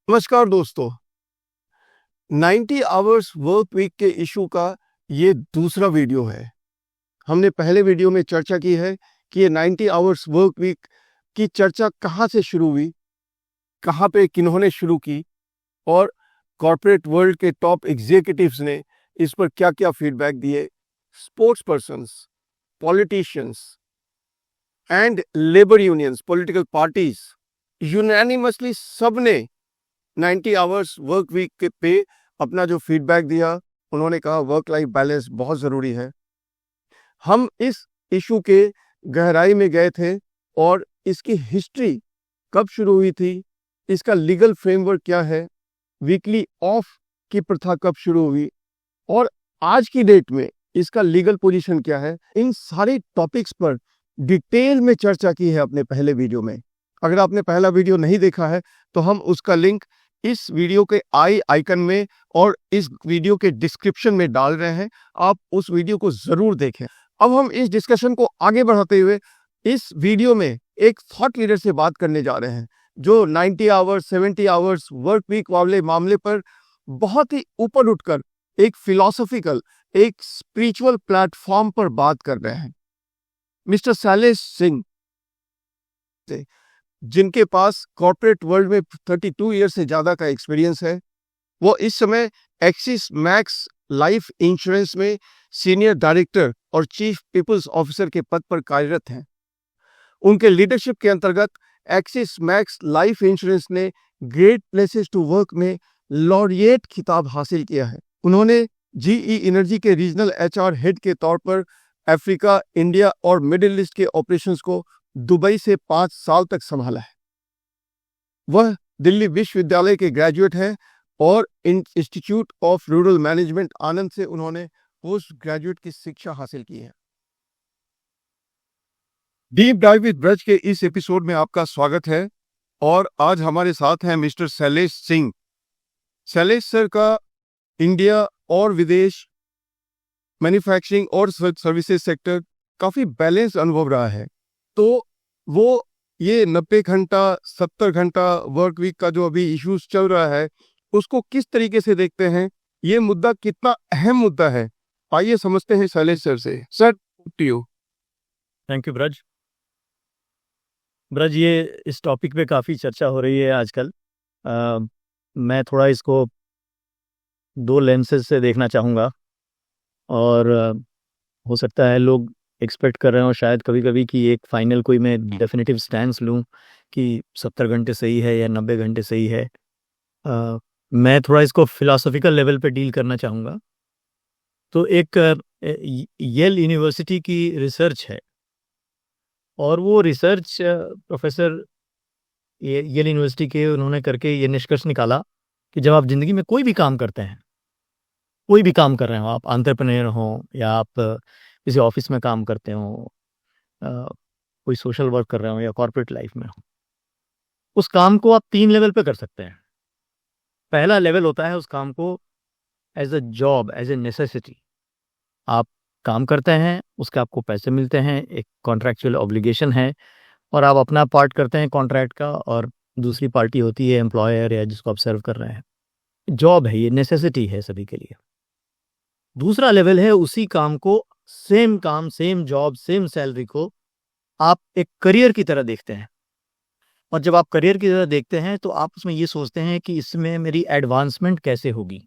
नमस्कार दोस्तों, 90 hours work week के इशू का ये दूसरा वीडियो है। हमने पहले वीडियो में चर्चा की है कि ये 90 आवर्स वर्क वीक की चर्चा कहाँ से शुरू हुई, कहाँ पे किन्होंने शुरू की और कॉर्पोरेट वर्ल्ड के टॉप एग्जीक्यूटिव्स ने इस पर क्या-क्या फीडबैक दिए। Sports persons, politicians and labour unions, political parties unanimously सबने 90 आवर्स वर्क वीक पे अपना जो फीडबैक दिया। उन्होंने कहा वर्क लाइफ बैलेंस बहुत ज़रूरी है। हम इस इशू के गहराई में गए थे और इसकी हिस्ट्री कब शुरू हुई थी, इसका लीगल फ्रेमवर्क क्या है, वीकली ऑफ की प्रथा कब शुरू हुई और आज की डेट में इसका लीगल पोजीशन क्या है। इन सारे टॉपिक्स पर डिटेल में चर्चा की है अपने पहले वीडियो में। अगर आपने पहला वीडियो नहीं देखा है तो हम उसका लिंक इस वीडियो के आई आइकन में और इस वीडियो के डिस्क्रिप्शन में डाल रहे हैं। आप उस वीडियो को जरूर देखें। अब हम इस डिस्कशन को आगे बढ़ाते हुए इस वीडियो में एक थॉट लीडर से बात करने जा रहे हैं जो 90 आवर्स 70 आवर्स वर्क वीक वाले मामले पर बहुत ही ऊपर उठकर एक फिलॉसफिकल, एक स्पिरिचुअल प्लेटफॉर्म पर बात कर रहे हैं। मिस्टर शैलेश सिंह, जिनके पास कॉर्पोरेट वर्ल्ड में 32 ईयर से ज़्यादा का एक्सपीरियंस है, वो इस समय एक्सिस मैक्स लाइफ इंश्योरेंस में सीनियर डायरेक्टर और चीफ पीपल्स ऑफिसर के पद पर कार्यरत हैं। उनके लीडरशिप के अंतर्गत एक्सिस मैक्स लाइफ इंश्योरेंस ने ग्रेट प्लेसेस टू वर्क में लॉरिएट खिताब हासिल किया है। उन्होंने जीई एनर्जी के रीजनल एचआर हेड के तौर पर अफ्रीका, इंडिया और मिडिल ईस्ट के ऑपरेशंस को दुबई से 5 साल तक संभाला है। वह दिल्ली विश्वविद्यालय के ग्रेजुएट हैं और इंस्टीट्यूट ऑफ रूरल मैनेजमेंट आनंद से उन्होंने पोस्ट ग्रेजुएट की शिक्षा हासिल की है। डीप डाइव विद ब्रज के इस एपिसोड में आपका स्वागत है और आज हमारे साथ हैं मिस्टर शैलेश सिंह। शैलेश सर का इंडिया और विदेश, मैन्युफैक्चरिंग और सर्विसेज सेक्टर काफी बैलेंस अनुभव रहा है। तो वो ये 90 घंटा 70 घंटा वर्क वीक का जो अभी इश्यूज चल रहा है उसको किस तरीके से देखते हैं, ये मुद्दा कितना अहम मुद्दा है, आइए समझते हैं शैलेश सर से। Sir, to you. Thank you Braj. ये इस टॉपिक पे काफ़ी चर्चा हो रही है आजकल। मैं थोड़ा इसको 2 लेंसेज से देखना चाहूँगा और हो सकता है लोग एक्सपेक्ट कर रहे हो शायद कभी कभी कि एक फाइनल कोई मैं डेफिनेटिव स्टैंस लूँ कि 70 घंटे सही है या 90 घंटे सही है। मैं थोड़ा इसको फिलॉसफिकल लेवल पे डील करना चाहूँगा। तो एक येल यूनिवर्सिटी की रिसर्च है और वो रिसर्च प्रोफेसर येल यूनिवर्सिटी के उन्होंने करके ये निष्कर्ष निकाला कि जब आप ज़िंदगी में कोई भी काम करते हैं, कोई भी काम कर रहे हो, आप एंटरप्रेन्योर हो या आप किसी ऑफिस में काम करते हो, कोई सोशल वर्क कर रहे हो या कॉर्पोरेट लाइफ में हो, उस काम को आप 3 लेवल पे कर सकते हैं। पहला लेवल होता है उस काम को as a job, as a necessity. आप काम करते हैं, उसके आपको पैसे मिलते हैं, एक कॉन्ट्रैक्चुअल ऑब्लिगेशन है और आप अपना पार्ट करते हैं कॉन्ट्रैक्ट का और दूसरी पार्टी होती है एम्प्लॉयर या जिसको आप सर्व कर रहे हैं। जॉब है, ये नेसेसिटी है सभी के लिए। दूसरा लेवल है उसी काम को, सेम काम, सेम जॉब, सेम सैलरी को आप एक करियर की तरह देखते हैं और जब आप करियर की तरह देखते हैं तो आप उसमें ये सोचते हैं कि इसमें मेरी एडवांसमेंट कैसे होगी,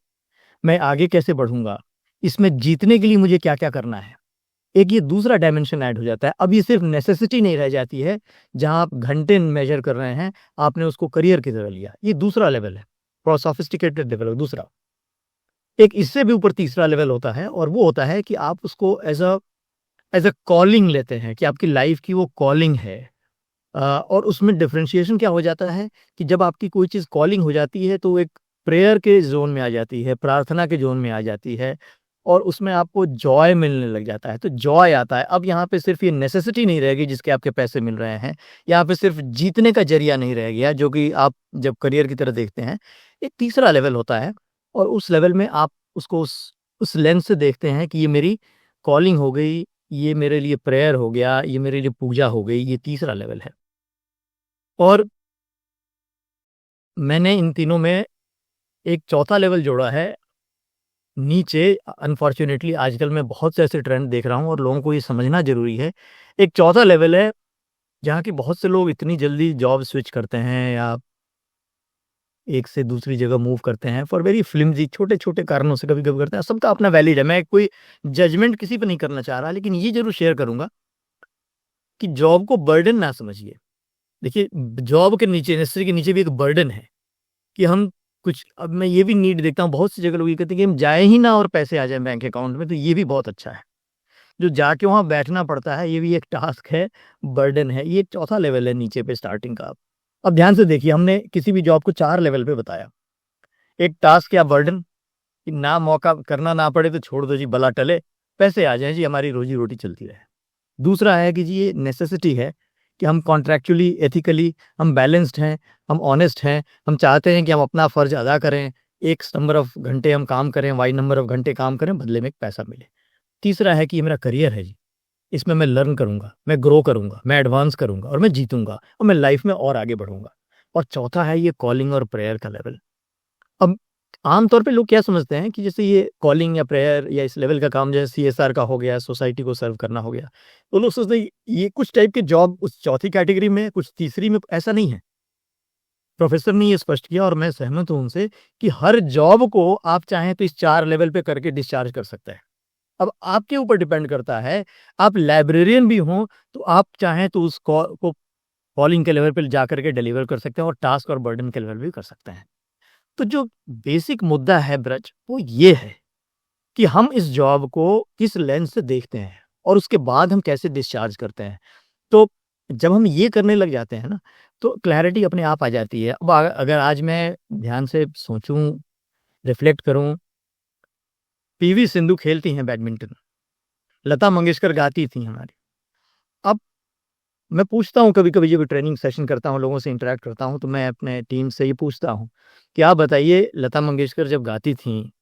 मैं आगे कैसे बढ़ूंगा, इसमें जीतने के लिए मुझे क्या क्या करना है। एक ये दूसरा डायमेंशन ऐड हो जाता है। अब ये सिर्फ नेसेसिटी नहीं रह जाती है जहां आप घंटे मेजर कर रहे हैं, आपने उसको करियर की तरह लिया। ये दूसरा लेवल है, थोड़ा सोफिस्टिकेटेड लेवल है दूसरा। एक इससे भी ऊपर तीसरा लेवल होता है और वो होता है कि आप उसको एज अ कॉलिंग लेते हैं कि आपकी लाइफ की वो कॉलिंग है। और उसमें डिफरेंशिएशन क्या हो जाता है कि जब आपकी कोई चीज़ कॉलिंग हो जाती है तो वो एक प्रेयर के जोन में आ जाती है, प्रार्थना के जोन में आ जाती है और उसमें आपको जॉय मिलने लग जाता है। तो जॉय आता है। अब यहाँ पे सिर्फ ये नेसेसिटी नहीं रहेगी जिसके आपके पैसे मिल रहे हैं, यहाँ पे सिर्फ जीतने का जरिया नहीं रह गया जो कि आप जब करियर की तरह देखते हैं। एक तीसरा लेवल होता है और उस लेवल में आप उसको उस लेंस से देखते हैं कि ये मेरी कॉलिंग हो गई, ये मेरे लिए प्रेयर हो गया, ये मेरे लिए पूजा हो गई। ये तीसरा लेवल है। और मैंने इन तीनों में एक चौथा लेवल जोड़ा है नीचे। अनफॉर्चुनेटली आजकल मैं बहुत से ऐसे ट्रेंड देख रहा हूँ और लोगों को ये समझना जरूरी है। एक चौथा लेवल है जहाँ की बहुत से लोग इतनी जल्दी जॉब स्विच करते हैं या एक से दूसरी जगह मूव करते हैं फॉर वेरी फ्लिमजी छोटे छोटे कारणों से कभी कभी करते हैं। सबका अपना वैलिड है, मैं कोई जजमेंट किसी पे नहीं करना चाह रहा, लेकिन ये जरूर शेयर करूंगा कि जॉब को बर्डन ना समझिए। देखिए, जॉब के नीचे, नेसेसरी के नीचे भी एक बर्डन है कि हम कुछ, अब मैं ये भी नीड देखता हूँ बहुत सी जगह लोग ये कहते हैं कि हम जाए ही ना और पैसे आ जाए बैंक अकाउंट में, तो ये भी बहुत अच्छा है। जो जाके वहाँ बैठना पड़ता है ये भी एक टास्क है, बर्डन है। ये चौथा लेवल है नीचे पे स्टार्टिंग का। अब ध्यान से देखिए, हमने किसी भी जॉब को 4 लेवल पे बताया। एक टास्क या बर्डन कि ना मौका करना ना पड़े तो छोड़ दो जी, भला टले, पैसे आ जाए जी, हमारी रोजी रोटी चलती रहे। दूसरा है कि जी ये नेसेसिटी है कि हम कॉन्ट्रैक्चुअली एथिकली हम बैलेंस्ड हैं, हम ऑनेस्ट हैं, हम चाहते हैं कि हम अपना फ़र्ज अदा करें, एक्स नंबर ऑफ घंटे हम काम करें, वाई नंबर ऑफ घंटे काम करें, बदले में एक पैसा मिले। तीसरा है कि ये मेरा करियर है जी, इसमें मैं लर्न करूंगा, मैं ग्रो करूंगा, मैं एडवांस करूंगा और मैं जीतूंगा और मैं लाइफ में और आगे बढ़ूंगा। और चौथा है ये कॉलिंग और प्रेयर का लेवल। अब आमतौर पे लोग क्या समझते हैं कि जैसे ये कॉलिंग या प्रेयर या इस लेवल का काम जैसे सीएसआर का हो गया, सोसाइटी को सर्व करना हो गया, तो लोग सोचते हैं ये कुछ टाइप के जॉब उस चौथी कैटेगरी में, कुछ तीसरी में। ऐसा नहीं है। प्रोफेसर ने ये स्पष्ट किया और मैं सहमत हूं उनसे कि हर जॉब को आप चाहें तो इस 4 लेवल पे करके डिस्चार्ज कर सकते हैं। अब आपके ऊपर डिपेंड करता है। आप लाइब्रेरियन भी हों तो आप चाहें तो उस को कॉलिंग के लेवल पे जा करके डिलीवर कर सकते हैं और टास्क और बर्डन के लेवल भी कर सकते हैं। तो जो बेसिक मुद्दा है ब्रज, वो ये है कि हम इस जॉब को किस लेंस से देखते हैं और उसके बाद हम कैसे डिस्चार्ज करते हैं। तो जब हम ये करने लग जाते हैं ना, तो क्लैरिटी अपने आप आ जाती है। अब अगर आज मैं ध्यान से सोचूं, रिफ्लेक्ट करूं, पीवी सिंधु खेलती हैं बैडमिंटन, लता मंगेशकर गाती थी हमारी। अब मैं पूछता हूँ कभी कभी जब ट्रेनिंग सेशन करता हूँ, लोगों से इंटरेक्ट करता हूँ, तो मैं अपने टीम से ये पूछता हूँ कि आप बताइए, लता मंगेशकर जब गाती थी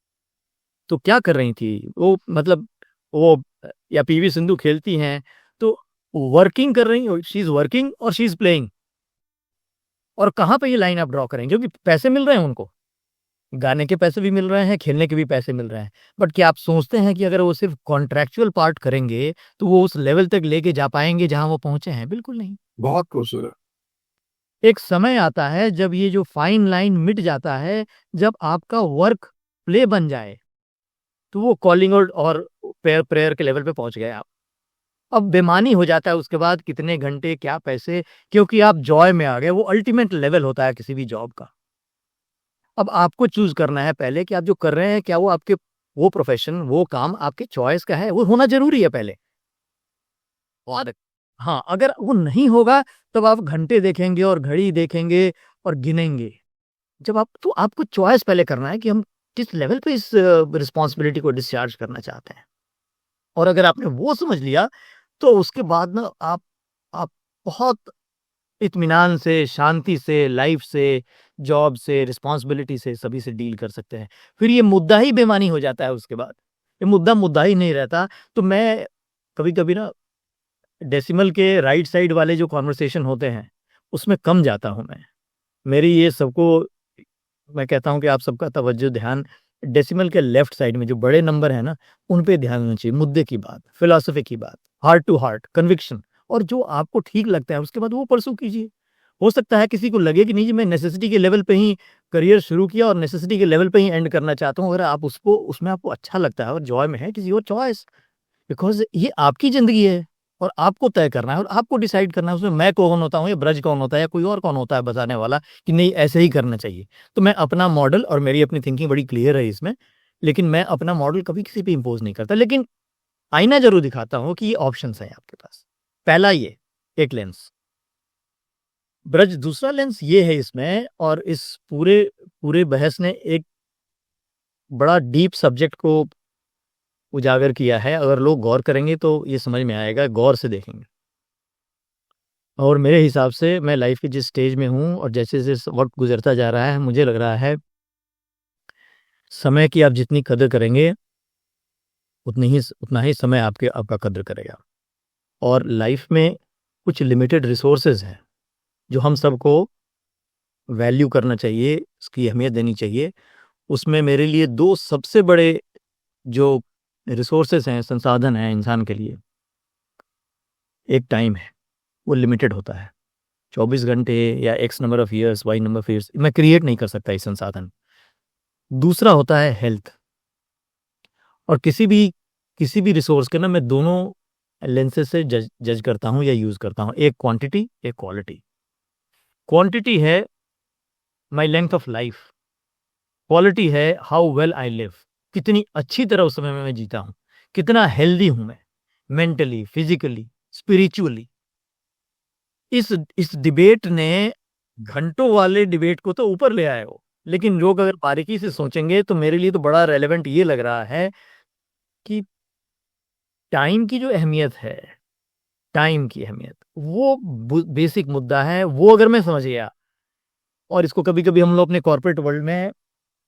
तो क्या कर रही थी वो, मतलब वो, या पीवी सिंधु खेलती हैं तो वर्किंग कर रही, शी इज वर्किंग और शी इज प्लेइंग। और कहाँ पे ये लाइन आप ड्रॉ करेंगे, क्योंकि पैसे मिल रहे हैं उनको, गाने के पैसे भी मिल रहे हैं, खेलने के भी पैसे मिल रहे हैं। बट क्या आप सोचते हैं कि अगर वो सिर्फ कॉन्ट्रैक्चुअल पार्ट करेंगे तो वो उस लेवल तक लेके जा पाएंगे जहां वो पहुंचे हैं? बिल्कुल नहीं। बहुत खूबसूरत। एक समय आता है जब ये जो फाइन लाइन मिट जाता है, जब आपका वर्क प्ले बन जाए, तो वो कॉलिंग और प्रेयर प्रेयर के लेवल पे पहुंच गए आप। अब बेमानी हो जाता है उसके बाद, कितने घंटे क्या पैसे, क्योंकि आप जॉय में आ गए। वो अल्टीमेट लेवल होता है किसी भी जॉब का। अब आपको चूज करना है पहले कि आप जो कर रहे हैं, क्या वो आपके, वो प्रोफेशन, वो काम आपके चॉइस का है? वो होना जरूरी है पहले। और हाँ, अगर वो नहीं होगा तब आप घंटे देखेंगे और घड़ी देखेंगे और गिनेंगे। जब आप, तो आपको चॉइस पहले करना है कि हम किस लेवल पे इस रिस्पॉन्सिबिलिटी को डिस्चार्ज करना चाहते हैं। और अगर आपने वो समझ लिया तो उसके बाद ना आप बहुत इत्मीनान से, शांति से, लाइफ से, जॉब से, रिस्पॉन्सिबिलिटी से, सभी से डील कर सकते हैं। फिर ये मुद्दा ही बेमानी हो जाता है उसके बाद। ये मुद्दा मुद्दा ही नहीं रहता। तो मैं कभी कभी ना डेसिमल के राइट साइड वाले जो कॉन्वर्सेशन होते हैं उसमें कम जाता हूं मैं। मेरी ये सबको, मैं कहता हूं कि आप सबका तवज्जो, ध्यान डेसिमल के लेफ्ट साइड में जो बड़े नंबर है ना, उन पे ध्यान होना चाहिए। मुद्दे की बात, फिलॉसफी की बात, हार्ट टू हार्ट कन्विक्शन, और जो आपको ठीक लगता है उसके बाद वो परसू कीजिए। हो सकता है किसी को लगे कि नहीं जी, मैं नेसेसिटी के लेवल पे ही करियर शुरू किया और नेसेसिटी के लेवल पे ही एंड करना चाहता हूँ। अगर आप उसको, उसमें आपको अच्छा लगता है और जॉय में है, किसी और चॉइस, बिकॉज ये आपकी जिंदगी है और आपको तय करना है और आपको डिसाइड करना है उसमें मैं कौन होता हूँ, या ब्रज कौन होता है, या कोई और कौन होता है बताने वाला कि नहीं ऐसे ही करना चाहिए। तो मैं अपना मॉडल, और मेरी अपनी थिंकिंग बड़ी क्लियर है इसमें, लेकिन मैं अपना मॉडल कभी किसी पे इम्पोज नहीं करता, लेकिन आईना जरूर दिखाता हूँ कि ये ऑप्शंस हैं आपके पास। पहला ये एक लेंस ब्रज, दूसरा लेंस ये है इसमें, और इस पूरे पूरे बहस ने एक बड़ा डीप सब्जेक्ट को उजागर किया है। अगर लोग गौर करेंगे तो ये समझ में आएगा, गौर से देखेंगे। और मेरे हिसाब से मैं लाइफ के जिस स्टेज में हूँ और जैसे जैसे वक्त गुजरता जा रहा है, मुझे लग रहा है समय की आप जितनी कदर करेंगे उतना ही समय आपका कदर करेगा। और लाइफ में कुछ लिमिटेड रिसोर्सेज हैं जो हम सबको वैल्यू करना चाहिए, उसकी अहमियत देनी चाहिए, उसमें मेरे लिए दो सबसे बड़े जो रिसोर्सेस हैं, संसाधन हैं इंसान के लिए, एक टाइम है, वो लिमिटेड होता है। 24 घंटे या X number of years, Y number of years मैं क्रिएट नहीं कर सकता ये संसाधन। दूसरा होता है हेल्थ। और किसी भी रिसोर्स के ना मैं दोनों लेंसेज से जज करता हूँ या यूज करता हूँ, एक क्वांटिटी, एक क्वालिटी। क्वांटिटी है माई लेंथ ऑफ लाइफ, क्वालिटी है हाउ वेल आई लिव, कितनी अच्छी तरह उस समय में मैं जीता हूँ, कितना हेल्दी हूं मैं, मेंटली, फिजिकली, स्पिरिचुअली। इस डिबेट ने घंटों वाले डिबेट को तो ऊपर ले आए हो, लेकिन लोग अगर बारीकी से सोचेंगे तो मेरे लिए तो बड़ा रेलेवेंट ये लग रहा है कि टाइम की जो अहमियत है, टाइम की अहमियत, वो बेसिक मुद्दा है। वो अगर मैं समझ गया, और इसको कभी कभी हम लोग अपने कॉर्पोरेट वर्ल्ड में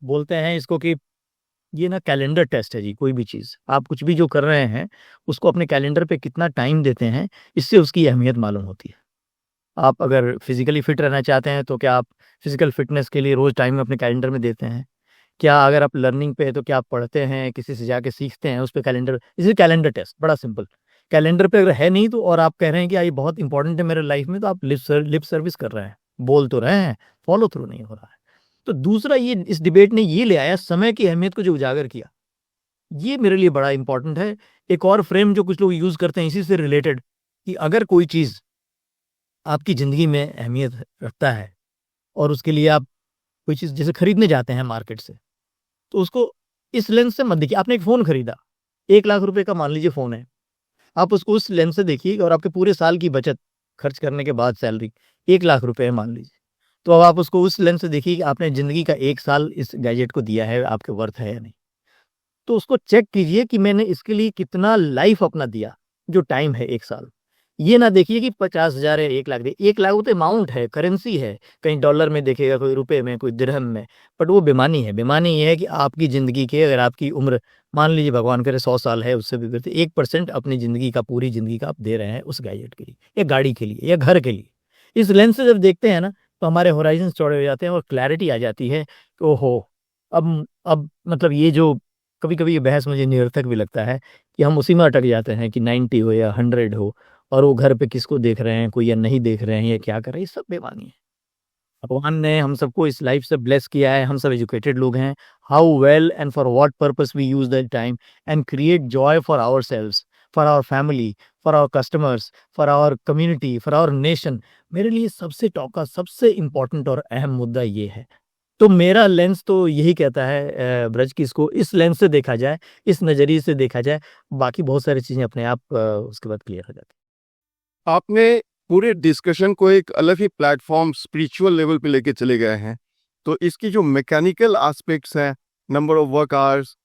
बोलते हैं इसको कि ये ना कैलेंडर टेस्ट है जी। कोई भी चीज़ आप कुछ भी जो कर रहे हैं उसको अपने कैलेंडर पे कितना टाइम देते हैं, इससे उसकी अहमियत मालूम होती है। आप अगर फिजिकली फिट रहना चाहते हैं तो क्या आप फिजिकल फिटनेस के लिए रोज टाइम अपने कैलेंडर में देते हैं? क्या अगर आप लर्निंग पे है तो क्या आप पढ़ते हैं, किसी से जाके सीखते हैं, उस पे कैलेंडर, इसे कैलेंडर टेस्ट, बड़ा सिंपल। कैलेंडर पे अगर है नहीं तो, और आप कह रहे हैं कि ये बहुत इंपॉर्टेंट है मेरे लाइफ में, तो आप लिप सर्विस कर रहे हैं, बोल तो रहे हैं, फॉलो थ्रू नहीं हो रहा है। तो दूसरा, ये इस डिबेट ने ये ले आया समय की अहमियत को जो उजागर किया, ये मेरे लिए बड़ा इंपॉर्टेंट है। एक और फ्रेम जो कुछ लोग यूज करते हैं इसी से रिलेटेड, कि अगर कोई चीज आपकी जिंदगी में अहमियत रखता है और उसके लिए आप कोई चीज जैसे खरीदने जाते हैं मार्केट से, तो उसको इस लेंस से मत देखिए। आपने एक फोन खरीदा, 1 लाख रुपए का मान लीजिए फोन है, आप उसको उस लेंस से देखिए, और आपके पूरे साल की बचत खर्च करने के बाद सैलरी 1 लाख रुपए है मान लीजिए, तो अब आप उसको उस लेंस से देखिए कि आपने जिंदगी का 1 साल इस गैजेट को दिया है, आपके वर्थ है या नहीं। तो उसको चेक कीजिए कि मैंने इसके लिए कितना लाइफ अपना दिया, जो टाइम है 1 साल। ये ना देखिए कि 50,000 है, 1 लाख दे। 1 लाख वो तो अमाउंट है, करेंसी है, कहीं डॉलर में देखेगा, कोई रुपए में, कोई दिरहम में, बट वो बेमानी है। बेमानी ये है कि आपकी जिंदगी के, अगर आपकी उम्र मान लीजिए भगवान करे 100 साल है, उससे भी बढ़ते 1% अपनी जिंदगी का, पूरी जिंदगी का आप दे रहे हैं उस गैजेट के लिए, या गाड़ी के लिए, या घर के लिए। इस लेंस से जब देखते हैं ना, तो हमारे होराइजन चौड़े हो जाते हैं और क्लैरिटी आ जाती है कि ओहो, अब मतलब ये जो कभी कभी ये बहस मुझे निरर्थक भी लगता है कि हम उसी में अटक जाते हैं कि 90 हो या 100 हो, और वो घर पे किसको देख रहे हैं, कोई या नहीं देख रहे हैं, या क्या कर रहे हैं, ये सब बेमानी है। भगवान ने हम सबको इस लाइफ से ब्लेस किया है, हम सब एजुकेटेड लोग हैं। How well and for what purpose we use that time and create joy for ourselves, for our family, for our customers, for our community, for our nation. मेरे लिए सबसे टॉप का, सबसे इंपॉर्टेंट और अहम मुद्दा ये है। तो मेरा लेंस तो यही कहता है ब्रज, की इसको इस लेंस से देखा जाए, इस नज़रिए से देखा जाए, बाकी बहुत सारी चीज़ें अपने आप उसके बाद क्लियर हो जाती। आपने पूरे डिस्कशन को एक अलग ही प्लेटफॉर्म स्पिरिचुअल लेवल पे लेके चले गए हैं। तो इसकी जो मैकेनिकल एस्पेक्ट्स हैं, नंबर ऑफ वर्क आवर्स,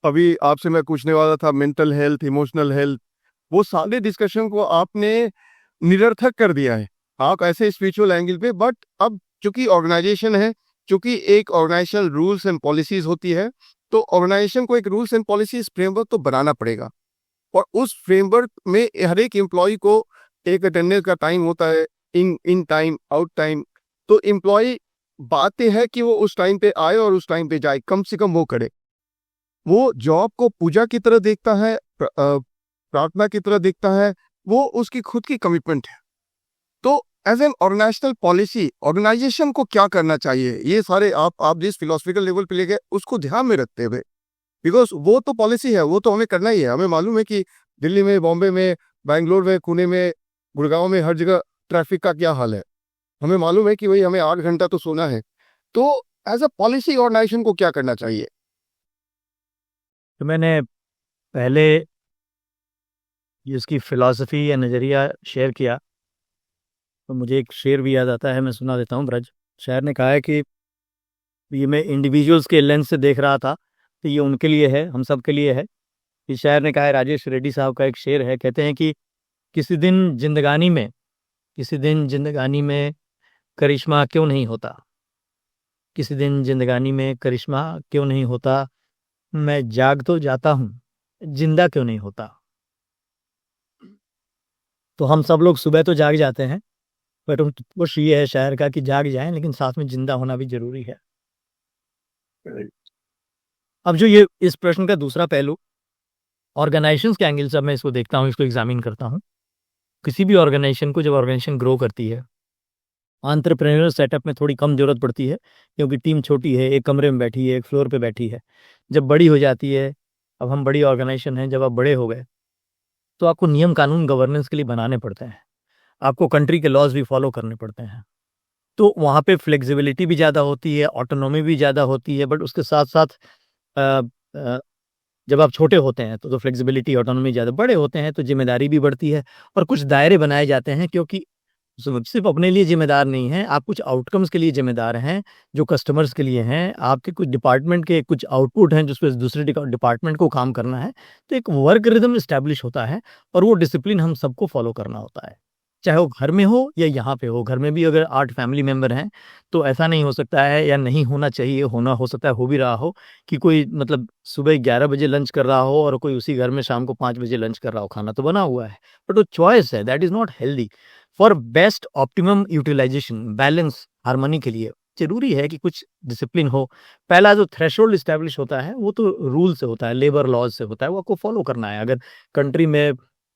अभी आपसे मैं पूछने वाला था मेंटल हेल्थ, इमोशनल हेल्थ, वो सारे डिस्कशन को आपने निरर्थक कर दिया है। आप ऐसे स्पिरिचुअल एंगल पे, बट अब चूंकि ऑर्गेनाइजेशन है, चूंकि एक ऑर्गेनाइजेशनल रूल्स एंड पॉलिसीज होती है, तो ऑर्गेनाइजेशन को एक रूल्स एंड पॉलिसीज फ्रेमवर्क तो बनाना पड़ेगा। और उस फ्रेमवर्क में हर एक एम्प्लॉय को एक अटेंडेंस का टाइम होता है, इन टाइम, आउट टाइम। तो एम्प्लॉय बात यह है कि वो उस टाइम पे आए और उस टाइम पे जाए, कम से कम वो करे। वो जॉब को पूजा की तरह देखता है, प्रार्थना की तरह देखता है, वो उसकी खुद की कमिटमेंट है। तो as an organizational policy, organization को क्या करना चाहिए, ये सारे आप जिस फिलोसफिकल लेवल पे ले गए उसको ध्यान में रखते हुए, बिकॉज वो तो पॉलिसी है, वो तो हमें करना ही है। हमें मालूम है कि दिल्ली में, बॉम्बे में, बैंगलोर में, पुणे में, गुड़गांव में, हर जगह ट्रैफिक का क्या हाल है। हमें मालूम है कि भाई हमें 8 घंटा तो सोना है। तो एज अ पॉलिसी ऑर्गेनाइजेशन को क्या करना चाहिए? तो मैंने पहले ये उसकी फिलॉसफी या नज़रिया शेयर किया, तो मुझे एक शेर भी याद आता है, मैं सुना देता हूँ ब्रज। शायर ने कहा है कि ये मैं इंडिविजुअल्स के लेंस से देख रहा था, तो ये उनके लिए है, हम सब के लिए है। इस शायर ने कहा है, राजेश रेड्डी साहब का एक शेर है, कहते हैं कि किसी दिन जिंदगानी में, किसी दिन जिंदगानी में करिश्मा क्यों नहीं होता, किसी दिन जिंदगानी में करिश्मा क्यों नहीं होता, मैं जाग तो जाता हूँ, जिंदा क्यों नहीं होता। तो हम सब लोग सुबह तो जाग जाते हैं, पर पुश ये है शहर का कि जाग जाएं, लेकिन साथ में जिंदा होना भी जरूरी है। अब जो ये इस प्रश्न का दूसरा पहलू ऑर्गेनाइजेशंस के एंगल से मैं इसको देखता हूँ, इसको एग्जामिन करता हूँ। किसी भी ऑर्गेनाइजेशन को जब ऑर्गेनाइजेशन ग्रो करती है, एंटरप्रेन्योर सेटअप में थोड़ी कम जरूरत पड़ती है, क्योंकि टीम छोटी है, एक कमरे में बैठी है, एक फ्लोर पे बैठी है। जब बड़ी हो जाती है, अब हम बड़ी ऑर्गेनाइजेशन हैं, जब आप बड़े हो गए तो आपको नियम कानून गवर्नेंस के लिए बनाने पड़ते हैं, आपको कंट्री के लॉज भी फॉलो करने पड़ते हैं। तो वहाँ पे फ्लेक्सिबिलिटी भी ज़्यादा होती है, ऑटोनॉमी भी ज़्यादा होती है। बट उसके साथ साथ जब आप छोटे होते हैं तो फ्लेक्सिबिलिटी ऑटोनॉमी ज़्यादा, बड़े होते हैं तो जिम्मेदारी भी बढ़ती है और कुछ दायरे बनाए जाते हैं, क्योंकि सिर्फ अपने लिए जिम्मेदार नहीं है, आप कुछ आउटकम्स के लिए जिम्मेदार हैं जो कस्टमर्स के लिए हैं। आपके कुछ डिपार्टमेंट के कुछ आउटपुट हैं जिस पर दूसरे डिपार्टमेंट को काम करना है। तो एक वर्क रिदम इस्टेब्लिश होता है और वो डिसिप्लिन हम सबको फॉलो करना होता है, चाहे वो घर में हो या यहाँ पे हो। घर में भी अगर 8 फैमिली मेंबर हैं तो ऐसा नहीं हो सकता है, या नहीं होना चाहिए, होना हो सकता है, हो भी रहा हो कि कोई मतलब सुबह 11 बजे लंच कर रहा हो और कोई उसी घर में शाम को 5 बजे लंच कर रहा हो। खाना तो बना हुआ है, बट वो चॉइस है, that is not healthy. For best optimum utilization, balance, harmony के लिए जरूरी है कि कुछ डिसिप्लिन हो। पहला जो थ्रेशोल्ड इस्टेब्लिश होता है वो तो रूल से होता है, लेबर लॉज से होता है, वो आपको फॉलो करना है। अगर कंट्री में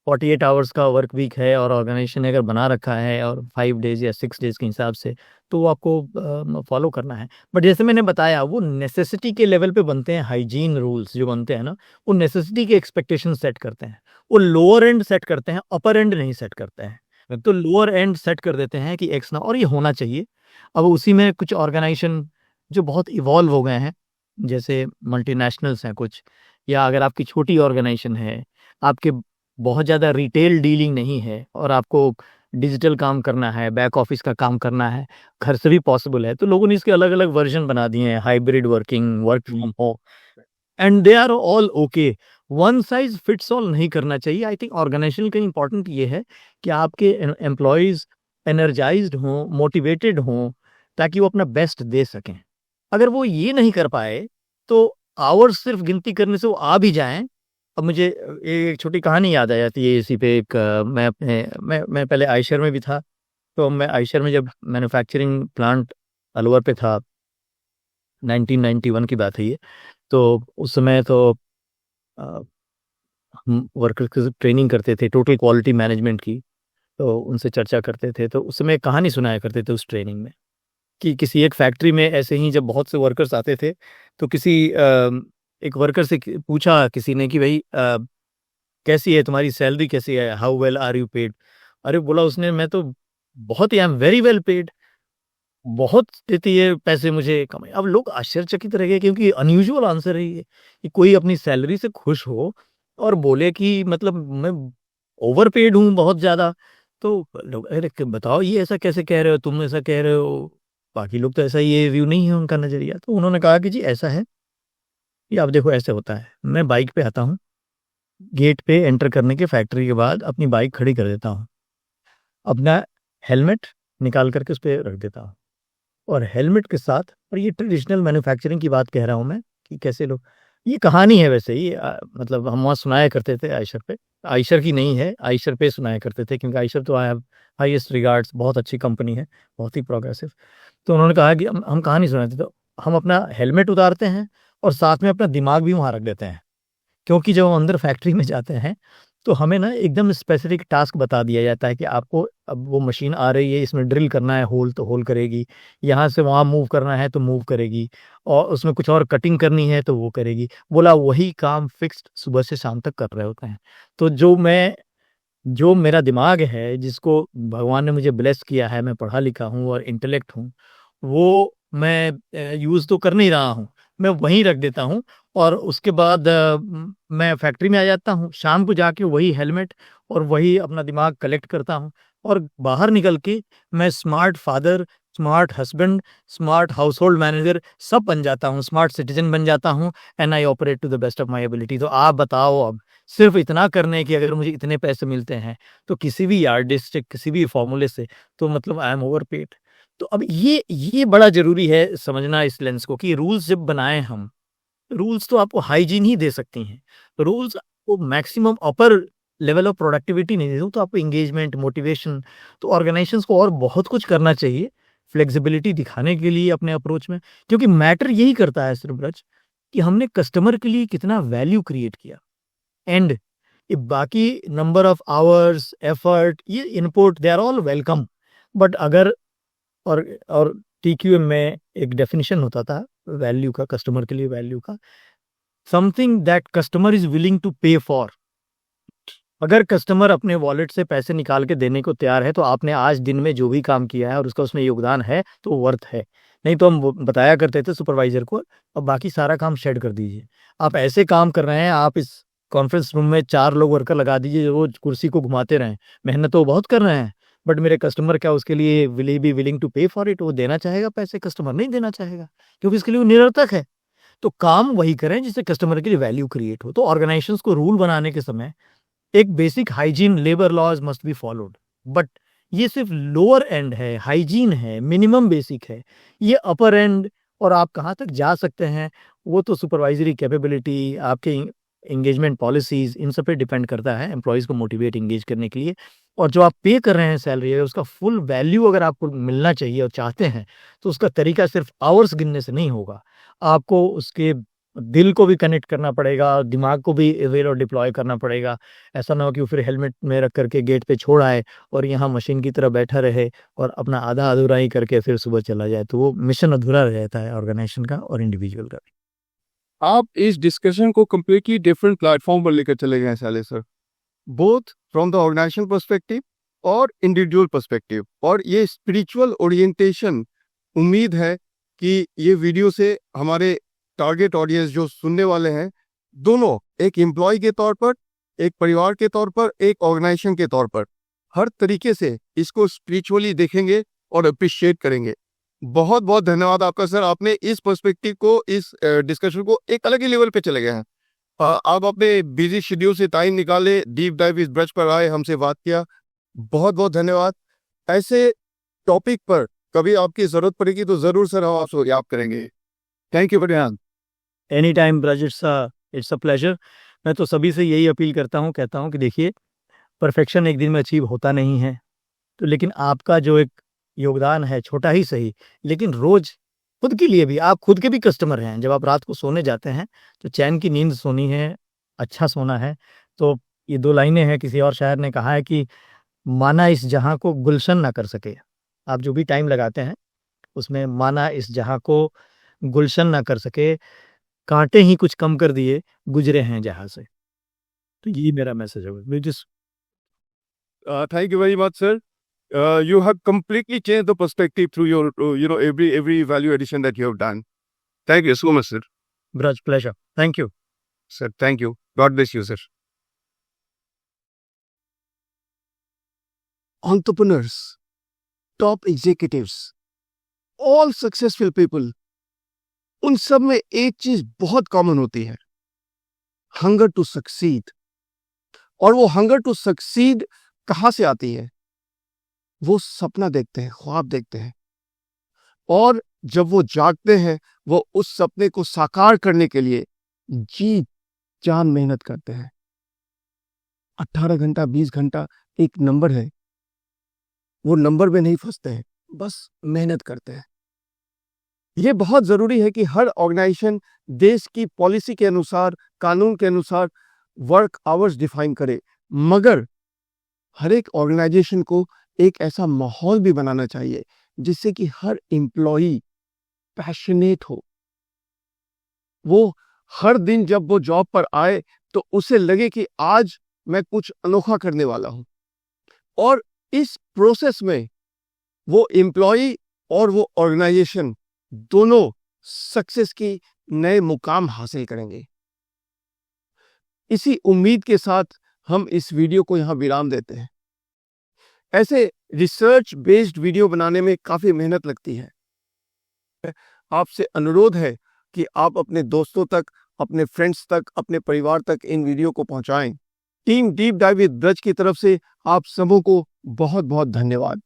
48 आवर्स का वर्क वीक है और ऑर्गेनाइजेशन ने अगर बना रखा है और 5 डेज या 6 डेज के हिसाब से, तो वो आपको फॉलो करना है। बट जैसे मैंने बताया, वो नेसेसिटी के लेवल पे बनते हैं। हाइजीन रूल्स जो बनते हैं ना, वो नेसेसिटी के एक्सपेक्टेशन सेट करते हैं, वो लोअर एंड सेट करते हैं, अपर एंड नहीं सेट करते हैं। तो लोअर एंड सेट कर देते हैं कि एक्स ना, और ये होना चाहिए। अब उसी में कुछ ऑर्गेनाइजेशन जो बहुत इवॉल्व हो गए हैं, जैसे मल्टीनेशनल्स हैं कुछ, या अगर आपकी छोटी ऑर्गेनाइजेशन है, आपके बहुत ज़्यादा रिटेल डीलिंग नहीं है और आपको डिजिटल काम करना है, बैक ऑफिस का काम करना है, घर से भी पॉसिबल है, तो लोगों ने इसके अलग अलग वर्जन बना दिए हैं, hybrid working, work from home, and they are all okay. One size fits all नहीं करना चाहिए। आई थिंक ऑर्गेनाइजेशन का इंपॉर्टेंट ये है कि आपके एम्प्लॉयज़ एनर्जाइज्ड हों, मोटिवेटेड हों, ताकि वो अपना बेस्ट दे सकें। अगर वो ये नहीं कर पाए तो आवर्स सिर्फ गिनती करने से वो आ भी जाएं। अब मुझे एक छोटी कहानी याद आ जाती है इसी पे। मैं पहले आयशर में भी था, तो मैं आयशर में जब मैन्युफैक्चरिंग प्लांट अलवर पे था, 1991 की बात है ये। तो उस समय तो हम वर्कर्स की ट्रेनिंग करते थे, टोटल क्वालिटी मैनेजमेंट की, तो उनसे चर्चा करते थे। तो उस समय कहानी सुनाया करते थे उस ट्रेनिंग में, कि किसी एक फैक्ट्री में ऐसे ही जब बहुत से वर्कर्स आते थे, तो किसी एक वर्कर से पूछा किसी ने कि भाई कैसी है तुम्हारी सैलरी, कैसी है, how well are you paid. अरे बोला उसने, मैं तो बहुत ही, I am very well paid, बहुत देती है पैसे मुझे कमाई। अब लोग आश्चर्यचकित रह गए, क्योंकि अनयूजुअल आंसर है ये कि कोई अपनी सैलरी से खुश हो और बोले कि मतलब मैं ओवर पेड हूँ बहुत ज़्यादा। तो लोग, अरे बताओ ये ऐसा कैसे कह रहे हो, तुम ऐसा कह रहे हो, बाकी लोग तो ऐसा, ये व्यू नहीं है उनका नज़रिया। तो उन्होंने कहा कि जी ऐसा है कि आप देखो ऐसे होता है, मैं बाइक पे आता हूँ, गेट पे एंटर करने के फैक्ट्री के बाद अपनी बाइक खड़ी कर देता हूँ, अपना हेलमेट निकाल करके उस पर रख देता हूँ, और हेलमेट के साथ, और ये ट्रेडिशनल मैन्युफैक्चरिंग की बात कह रहा हूँ मैं कि कैसे लोग, ये कहानी है वैसे ही, मतलब हम वहाँ सुनाया करते थे आयशर पे। आयशर की नहीं है, आयशर पे सुनाया करते थे, क्योंकि आयशर तो आई हैव हाईएस्ट रिगार्ड्स, बहुत अच्छी कंपनी है, बहुत ही प्रोग्रेसिव। तो उन्होंने कहा कि हम कहानी सुनाते, तो हम अपना हेलमेट उतारते हैं और साथ में अपना दिमाग भी वहाँ रख देते हैं, क्योंकि जब हम अंदर फैक्ट्री में जाते हैं तो हमें ना एकदम स्पेसिफिक टास्क बता दिया जाता है कि आपको अब वो मशीन आ रही है, इसमें ड्रिल करना है, होल तो होल करेगी, यहाँ से वहाँ मूव करना है तो मूव करेगी, और उसमें कुछ और कटिंग करनी है तो वो करेगी। बोला वही काम फिक्स्ड सुबह से शाम तक कर रहे होते हैं। तो जो मेरा दिमाग है, जिसको भगवान ने मुझे ब्लेस किया है, मैं पढ़ा लिखा हूँ और इंटेलेक्ट हूँ, वो मैं यूज़ तो कर नहीं रहा हूँ, मैं वहीं रख देता हूँ। और उसके बाद मैं फैक्ट्री में आ जाता हूँ, शाम को जाके वही हेलमेट और वही अपना दिमाग कलेक्ट करता हूँ, और बाहर निकल के मैं smart father, smart husband, smart household manager सब बन जाता हूँ, स्मार्ट सिटीजन बन जाता हूँ, and I operate to the best of my ability. तो आप बताओ, अब सिर्फ इतना करने की अगर मुझे इतने पैसे मिलते हैं, तो किसी भी यार्डस्टिक, किसी भी फॉर्मूले से, तो मतलब आई एम ओवर पेड। तो अब ये बड़ा जरूरी है समझना इस लेंस को, कि रूल्स जब बनाए हम, रूल्स तो आपको हाइजीन ही दे सकती हैं, रूल्स आपको maximum upper level of productivity नहीं देता हूँ, तो आपको इंगेजमेंट, मोटिवेशन, तो ऑर्गेनाइजेशंस को और बहुत कुछ करना चाहिए फ्लेक्सिबिलिटी दिखाने के लिए अपने अप्रोच में, क्योंकि मैटर यही करता है सिर्फ ब्रज कि हमने कस्टमर के लिए कितना वैल्यू क्रिएट किया। एंड ये बाकी नंबर ऑफ आवर्स, एफर्ट, ये input they are all welcome, but अगर और टीक्यूएम में एक डेफिनेशन होता था वैल्यू का, कस्टमर के लिए वैल्यू का, something that customer is willing to pay for. अगर कस्टमर अपने वॉलेट से पैसे निकाल के देने को तैयार है, तो आपने आज दिन में जो भी काम किया है और उसका उसमें योगदान है, तो वो वर्थ है। नहीं तो हम बताया करते थे सुपरवाइजर को, अब बाकी सारा काम शेड कर दीजिए। आप ऐसे काम कर रहे हैं, आप इस कॉन्फ्रेंस रूम में 4 लोग वर्कर लगा दीजिए, रोज कुर्सी को घुमाते रहें, मेहनत तो बहुत कर रहे हैं, बट मेरे कस्टमर क्या उसके लिए will be willing to pay for it? वो देना चाहेगा पैसे? कस्टमर नहीं देना चाहेगा, क्योंकि इसके लिए वो निरर्थक है। तो काम वही करें जिससे कस्टमर के लिए वैल्यू क्रिएट हो। तो ऑर्गेनाइजेशंस को रूल बनाने के समय एक basic hygiene, labour laws must be followed, but ये सिर्फ लोअर एंड है, हाइजीन है, मिनिमम बेसिक है। ये अपर एंड और आप कहाँ तक जा सकते हैं, वो तो सुपरवाइजरी कैपेबिलिटी, आपके एंगेजमेंट पॉलिसीज, इन सब पे डिपेंड करता है एम्प्लॉयज़ को मोटिवेट एंगेज करने के लिए। और जो आप पे कर रहे हैं सैलरी, उसका फुल वैल्यू अगर आपको मिलना चाहिए और चाहते हैं, तो उसका तरीका सिर्फ आवर्स गिनने से नहीं होगा। आपको उसके दिल को भी कनेक्ट करना पड़ेगा, दिमाग को भी अवेयर और डिप्लॉय करना पड़ेगा। ऐसा ना हो कि वो फिर हेलमेट में रख करके गेट पे छोड़ आए और यहाँ मशीन की तरह बैठा रहे और अपना आधा अधूरा ही करके फिर सुबह चला जाए, तो वो मिशन अधूरा रह जाता है ऑर्गेनाइजेशन का और इंडिविजुअल का। आप इस डिस्कशन को कम्प्लीटली डिफरेंट प्लेटफॉर्म पर लेकर चले गए साले sir, both from the organization perspective और इंडिविजुअल पर्सपेक्टिव। और ये स्पिरिचुअल ओरिएंटेशन, उम्मीद है कि ये वीडियो से हमारे टारगेट ऑडियंस जो सुनने वाले हैं, दोनों, एक एम्प्लॉय के तौर पर, एक परिवार के तौर पर, एक ऑर्गेनाइजेशन के तौर पर, हर तरीके से इसको स्पिरिचुअली देखेंगे और अप्रिशिएट करेंगे। बहुत बहुत धन्यवाद आपका सर, आपने इस पर्सपेक्टिव को, इस डिस्कशन को एक अलग ही लेवल पे चले गए हैं। आप अपने बिजी शेड्यूल से टाइम निकाले, डीप डाइव इस ब्रज पर आए, हमसे बात किया, बहुत बहुत धन्यवाद। ऐसे टॉपिक पर कभी आपकी जरूरत पड़ेगी तो जरूर सर हम आपसे याद करेंगे। Thank you for your any time Braj, it's a pleasure. मैं तो सभी से यही अपील करता हूँ, कहता हूँ कि देखिए, परफेक्शन एक दिन में अचीव होता नहीं है, तो लेकिन आपका जो एक योगदान है, छोटा ही सही, लेकिन रोज खुद के लिए भी, आप खुद के भी कस्टमर हैं। जब आप रात को सोने जाते हैं तो चैन की नींद सोनी है, अच्छा सोना है। तो ये 2 लाइनें हैं, किसी और शायर ने कहा है कि माना इस जहां को गुलशन ना कर सके। आप जो भी टाइम लगाते हैं उसमें माना इस जहां को गुलशन ना कर सके, कांटे ही कुछ कम कर दिए, गुजरे हैं जहां से। तो यही मेरा मैसेज है। जिस thank you very much sir. You have completely changed the perspective through your every value addition that you have done. Thank you so much sir. Braj, pleasure, thank you Sir, thank you. God bless you sir. Entrepreneurs, top executives, all successful people, उन सब में एक चीज बहुत common होती है, hunger to succeed. और वो हंगर टू सक्सीड कहां से आती है? वो सपना देखते हैं, ख्वाब देखते हैं, और जब वो जागते हैं, वो उस सपने को साकार करने के लिए जी जान मेहनत करते हैं। 18 घंटा 20 घंटा एक नंबर है, वो नंबर में नहीं फंसते हैं, बस मेहनत करते हैं। ये बहुत जरूरी है कि हर ऑर्गेनाइजेशन देश की पॉलिसी के अनुसार, कानून के अनुसार वर्क आवर्स डिफाइन करे, मगर हर एक ऑर्गेनाइजेशन को एक ऐसा माहौल भी बनाना चाहिए जिससे कि हर एम्प्लॉई पैशनेट हो। वो हर दिन जब वो जॉब पर आए तो उसे लगे कि आज मैं कुछ अनोखा करने वाला हूं, और इस प्रोसेस में वो एम्प्लॉई और वो ऑर्गेनाइजेशन दोनों सक्सेस की नए मुकाम हासिल करेंगे। इसी उम्मीद के साथ हम इस वीडियो को यहां विराम देते हैं। ऐसे रिसर्च बेस्ड वीडियो बनाने में काफी मेहनत लगती है। आपसे अनुरोध है कि आप अपने दोस्तों तक, अपने फ्रेंड्स तक, अपने परिवार तक इन वीडियो को पहुंचाएं। Team deep dive with Braj की तरफ से आप सबों को बहुत बहुत धन्यवाद।